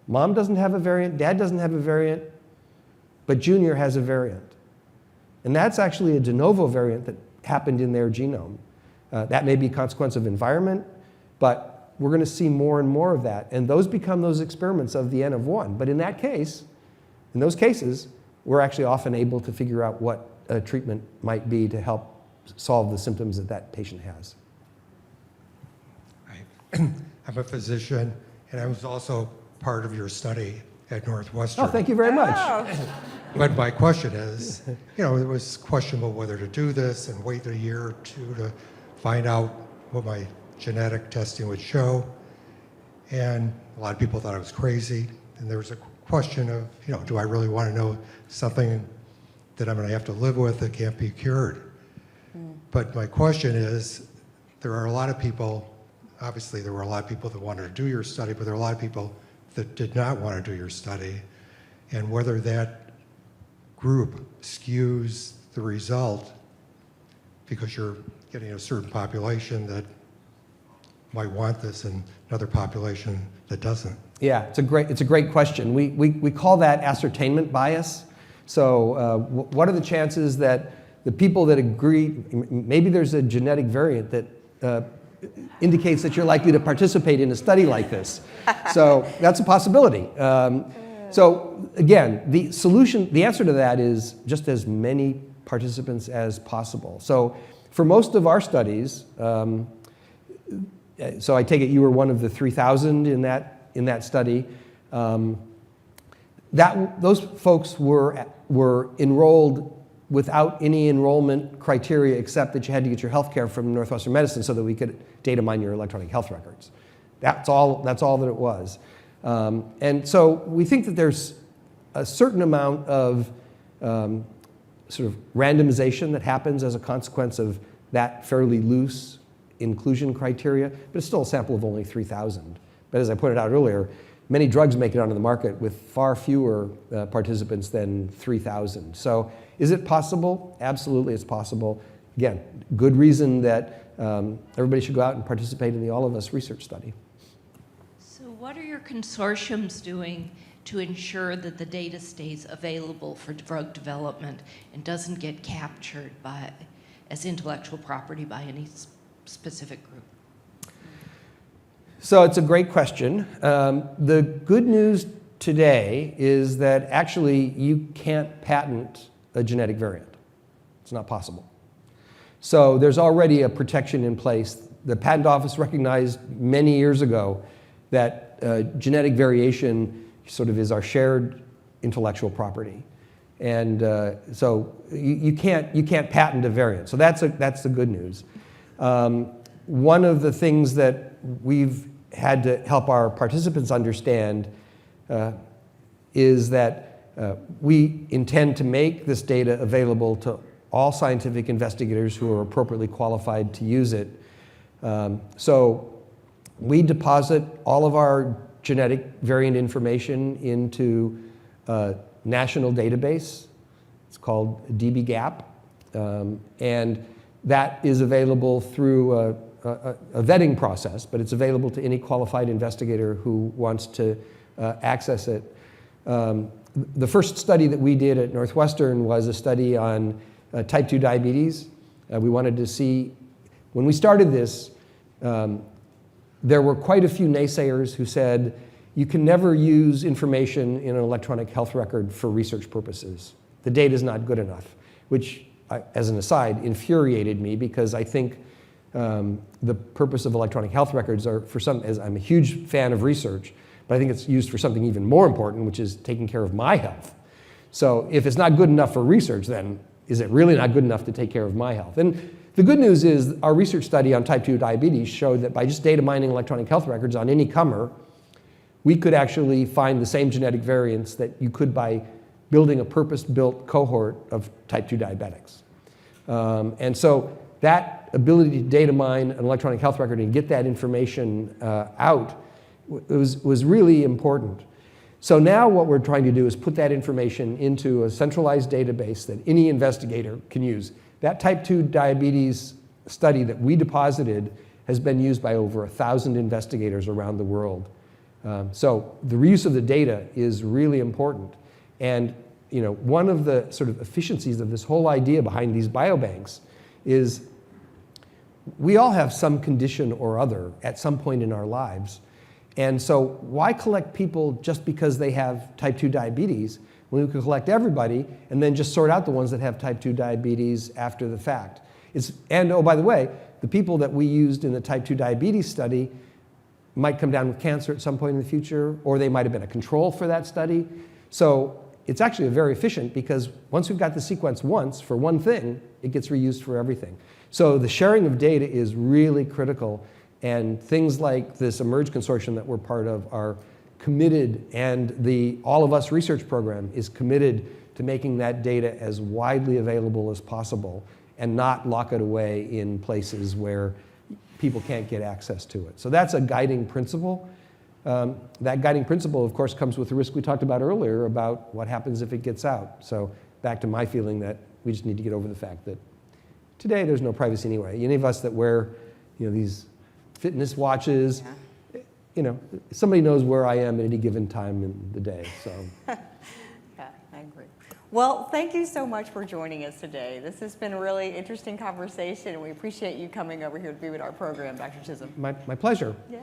mom doesn't have a variant, dad doesn't have a variant, but junior has a variant. And that's actually a de novo variant that happened in their genome. That may be a consequence of environment, but we're going to see more and more of that. And those become those experiments of the N of 1. But in those cases, we're actually often able to figure out what a treatment might be to help solve the symptoms that that patient has. I'm a physician, and I was also part of your study at Northwestern. Oh, thank you very much. But my question is, it was questionable whether to do this and wait a year or two to find out what my genetic testing would show. And a lot of people thought I was crazy. And there was a question of, do I really want to know something that I'm going to have to live with that can't be cured? But my question is, there are a lot of people, obviously there were a lot of people that wanted to do your study, but there are a lot of people that did not want to do your study, and whether that group skews the result because you're getting a certain population that might want this and another population that doesn't. Yeah, it's a great question. We call that ascertainment bias. So what are the chances that the people that agree, maybe there's a genetic variant that indicates that you're likely to participate in a study like this. So that's a possibility. So again, the answer to that is just as many participants as possible. So for most of our studies, so I take it you were one of the 3,000 in that study. Those folks were enrolled without any enrollment criteria except that you had to get your health care from Northwestern Medicine so that we could data mine your electronic health records. That's all that it was. And so we think that there's a certain amount of sort of randomization that happens as a consequence of that fairly loose inclusion criteria, but it's still a sample of only 3,000. But as I pointed out earlier, many drugs make it onto the market with far fewer participants than 3,000. So is it possible? Absolutely, it's possible. Again, good reason that everybody should go out and participate in the All of Us research study. So what are your consortiums doing to ensure that the data stays available for drug development and doesn't get captured as intellectual property by any specific group? So it's a great question. The good news today is that actually you can't patent a genetic variant. It's not possible. So there's already a protection in place. The Patent Office recognized many years ago that genetic variation sort of is our shared intellectual property. And so you can't patent a variant. So that's the good news. One of the things that we've had to help our participants understand is that we intend to make this data available to all scientific investigators who are appropriately qualified to use it. So we deposit all of our genetic variant information into a national database. It's called dbGaP. And that is available through a vetting process, but it's available to any qualified investigator who wants to access it. The first study that we did at Northwestern was a study on type 2 diabetes. We wanted to see, when we started this, there were quite a few naysayers who said, you can never use information in an electronic health record for research purposes. The data is not good enough, which, as an aside, infuriated me because I think the purpose of electronic health records are for some, as I'm a huge fan of research, but I think it's used for something even more important, which is taking care of my health. So if it's not good enough for research, then is it really not good enough to take care of my health? And the good news is our research study on type 2 diabetes showed that by just data mining electronic health records on any comer, we could actually find the same genetic variants that you could by building a purpose-built cohort of type 2 diabetics. And so that ability to data mine an electronic health record and get that information out was really important. So now what we're trying to do is put that information into a centralized database that any investigator can use. That type 2 diabetes study that we deposited has been used by over 1,000 investigators around the world. So the reuse of the data is really important. And one of the sort of efficiencies of this whole idea behind these biobanks is we all have some condition or other at some point in our lives. And so why collect people just because they have type 2 diabetes when we could collect everybody and then just sort out the ones that have type 2 diabetes after the fact? And oh, by the way, the people that we used in the type 2 diabetes study might come down with cancer at some point in the future, or they might have been a control for that study. So it's actually very efficient because once we've got the sequence once for one thing, it gets reused for everything. So the sharing of data is really critical. And things like this eMERGE consortium that we're part of are committed, and the All of Us research program is committed to making that data as widely available as possible and not lock it away in places where people can't get access to it. So that's a guiding principle. That guiding principle, of course, comes with the risk we talked about earlier about what happens if it gets out. So back to my feeling that we just need to get over the fact that today there's no privacy anyway. Any of us that wear these fitness watches, somebody knows where I am at any given time in the day. So. Yeah, I agree. Well, thank you so much for joining us today. This has been a really interesting conversation, and we appreciate you coming over here to be with our program, Dr. Chisholm. My pleasure. Yeah.